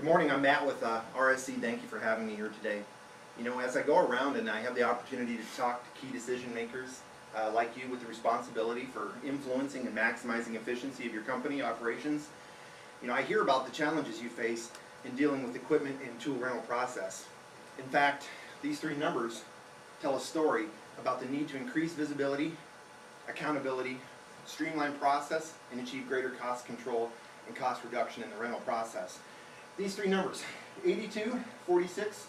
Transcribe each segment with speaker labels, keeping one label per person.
Speaker 1: Good morning, I'm Matt with RSC. Thank you for having me here today. You know, as I go around and I have the opportunity to talk to key decision makers like you with the responsibility for influencing and maximizing efficiency of your company operations, you know, I hear about the challenges you face in dealing with equipment and tool rental process. In fact, these three numbers tell a story about the need to increase visibility, accountability, streamline process, and achieve greater cost control and cost reduction in the rental process. These three numbers, 82, 46,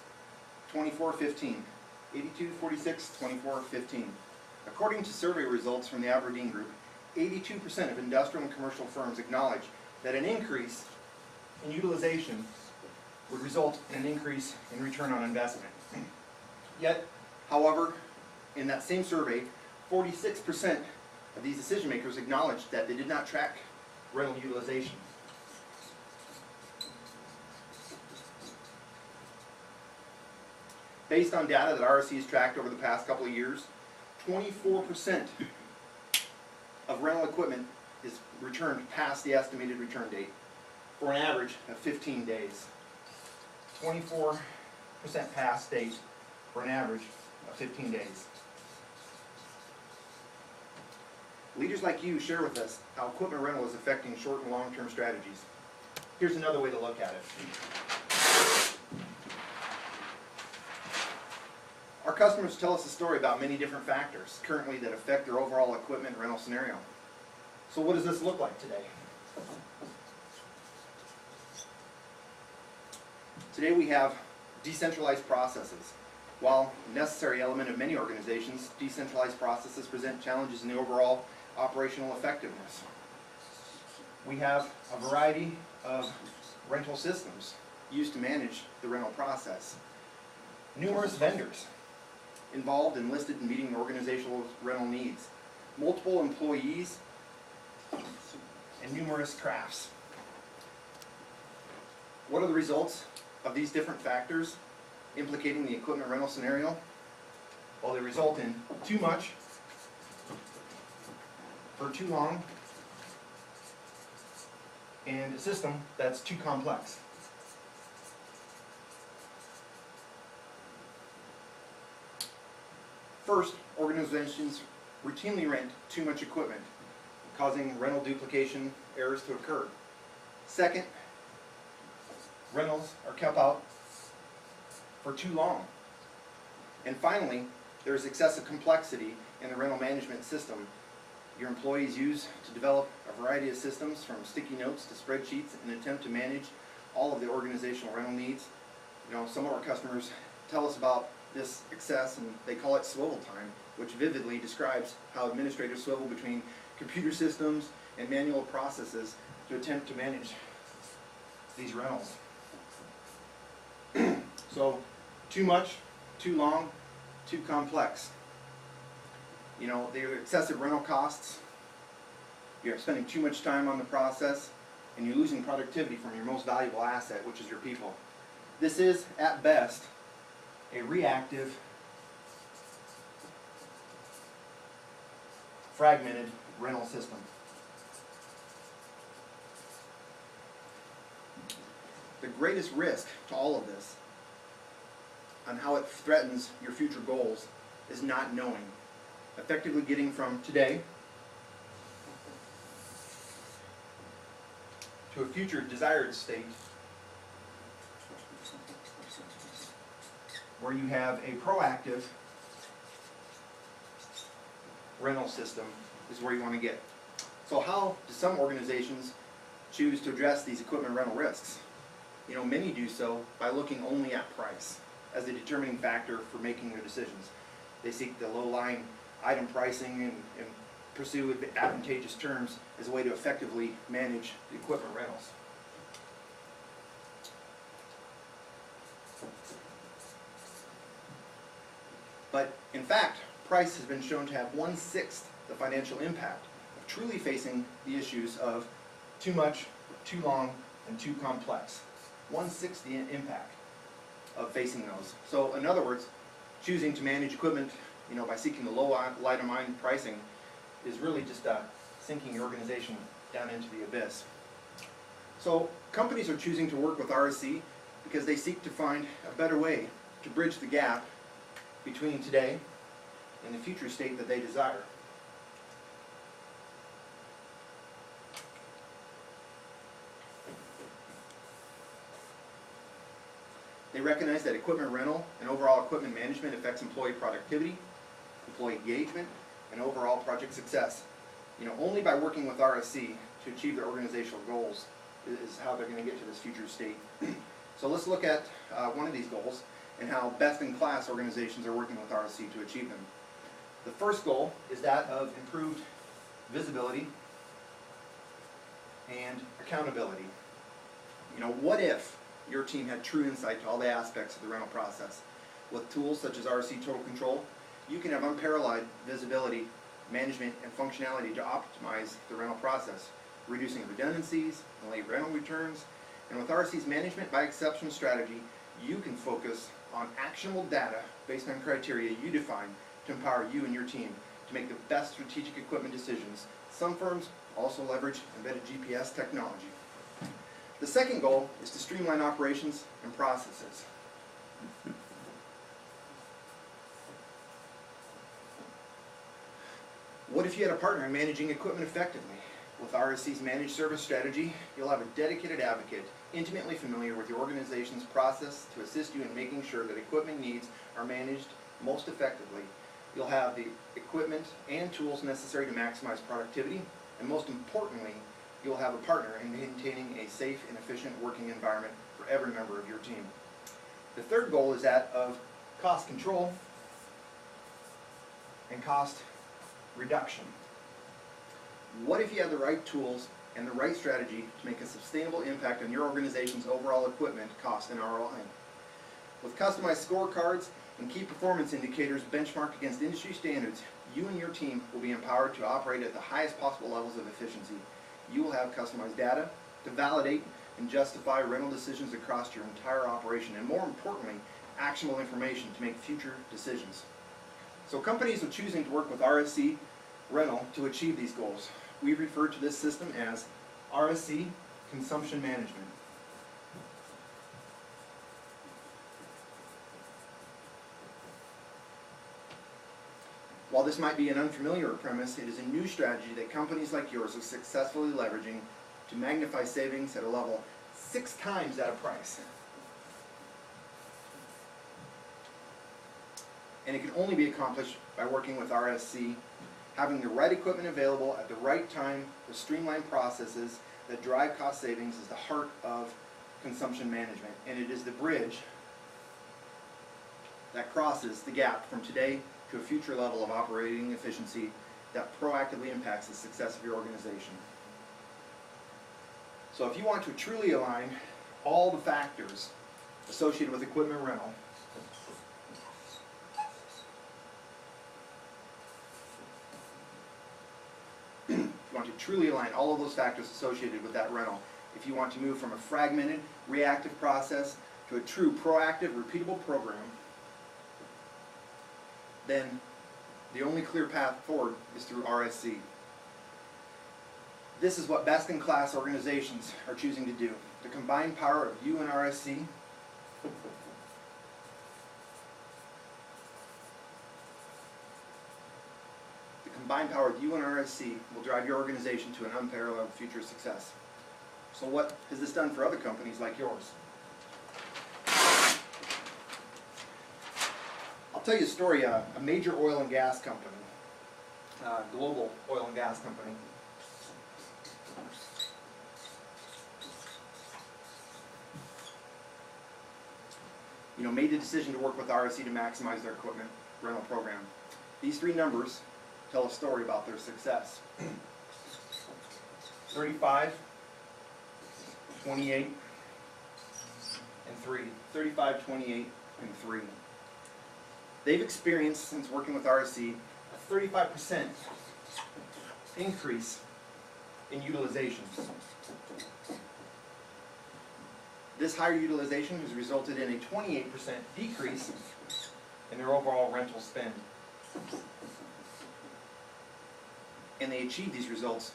Speaker 1: 24, 15. 82, 46, 24, 15. According to survey results from the Aberdeen Group, 82% of industrial and commercial firms acknowledge that an increase in utilization would result in an increase in return on investment. Yet, however, in that same survey, 46% of these decision makers acknowledged that they did not track rental utilization. Based on data that RSC has tracked over the past couple of years, 24% of rental equipment is returned past the estimated return date for an average of 15 days. 24% past date for an average of 15 days. Leaders like you share with us how equipment rental is affecting short and long-term strategies. Here's another way to look at it. Our customers tell us a story about many different factors currently that affect their overall equipment rental scenario. So what does this look like today? Today we have decentralized processes. While a necessary element of many organizations, decentralized processes present challenges in the overall operational effectiveness. We have a variety of rental systems used to manage the rental process. Numerous vendors involved and listed in meeting the organizational rental needs. Multiple employees and numerous crafts. What are the results of these different factors implicating the equipment rental scenario? Well, they result in too much for too long and a system that's too complex. First, organizations routinely rent too much equipment, causing rental duplication errors to occur. Second, rentals are kept out for too long. And finally, there is excessive complexity in the rental management system. Your employees use to develop a variety of systems from sticky notes to spreadsheets in an attempt to manage all of the organizational rental needs. You know, some of our customers tell us about this excess, and they call it swivel time, which vividly describes how administrators swivel between computer systems and manual processes to attempt to manage these rentals. So, too much, too long, too complex. You know, there are excessive rental costs, you're spending too much time on the process, and you're losing productivity from your most valuable asset, which is your people. This is, at best, a reactive, fragmented rental system. The greatest risk to all of this, on how it threatens your future goals, is not knowing. Effectively getting from today to a future desired state where you have a proactive rental system is where you want to get. So how do some organizations choose to address these equipment rental risks? You know, many do so by looking only at price as the determining factor for making their decisions. They seek the low-line item pricing and pursue advantageous terms as a way to effectively manage the equipment rentals. But in fact, price has been shown to have 1/6 the financial impact of truly facing the issues of too much, too long, and too complex. 1/6 the impact of facing those. So in other words, choosing to manage equipment, you know, by seeking the low item pricing is really just sinking your organization down into the abyss. So companies are choosing to work with RSC because they seek to find a better way to bridge the gap between today and the future state that they desire. They recognize that equipment rental and overall equipment management affects employee productivity, employee engagement, and overall project success. Only by working with RSC to achieve their organizational goals is how they're going to get to this future state. So let's look at one of these goals and how best-in-class organizations are working with RSC to achieve them. The first goal is that of improved visibility and accountability. What if your team had true insight to all the aspects of the rental process? With tools such as RSC Total Control, you can have unparalleled visibility, management, and functionality to optimize the rental process, reducing redundancies and late rental returns. And with RSC's management by exception strategy, you can focus on actionable data based on criteria you define to empower you and your team to make the best strategic equipment decisions. Some firms also leverage embedded GPS technology. The second goal is to streamline operations and processes. What if you had a partner in managing equipment effectively? With RSC's managed service strategy, you'll have a dedicated advocate intimately familiar with your organization's process to assist you in making sure that equipment needs are managed most effectively. You'll have the equipment and tools necessary to maximize productivity, and most importantly, you'll have a partner in maintaining a safe and efficient working environment for every member of your team. The third goal is that of cost control and cost reduction. What if you had the right tools and the right strategy to make a sustainable impact on your organization's overall equipment cost and ROI? With customized scorecards and key performance indicators benchmarked against industry standards, you and your team will be empowered to operate at the highest possible levels of efficiency. You will have customized data to validate and justify rental decisions across your entire operation, and more importantly, actionable information to make future decisions. So companies are choosing to work with RSC Rental to achieve these goals. We refer to this system as RSC Consumption Management. While this might be an unfamiliar premise, it is a new strategy that companies like yours are successfully leveraging to magnify savings at a level 6 times that of price. And it can only be accomplished by working with RSC, having the right equipment available at the right time to streamline processes that drive cost savings is the heart of consumption management, and it is the bridge that crosses the gap from today to a future level of operating efficiency that proactively impacts the success of your organization. So if you want to truly align all the factors associated with equipment rental, truly align all of those factors associated with that rental, if you want to move from a fragmented, reactive process to a true proactive, repeatable program, then the only clear path forward is through RSC. This is what best-in-class organizations are choosing to do. The combined power of you and RSC will drive your organization to an unparalleled future success. So what has this done for other companies like yours? I'll tell you a story. A major oil and gas company, global oil and gas company, made the decision to work with RSC to maximize their equipment rental program. These 3 numbers tell a story about their success. 35, 28, and 3. 35, 28, and 3. They've experienced, since working with RSC, a 35% increase in utilization. This higher utilization has resulted in a 28% decrease in their overall rental spend. And they achieved these results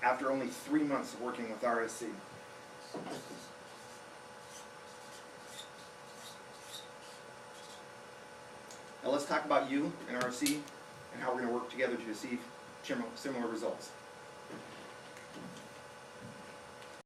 Speaker 1: after only 3 months of working with RSC. Now let's talk about you and RSC and how we're going to work together to achieve similar results.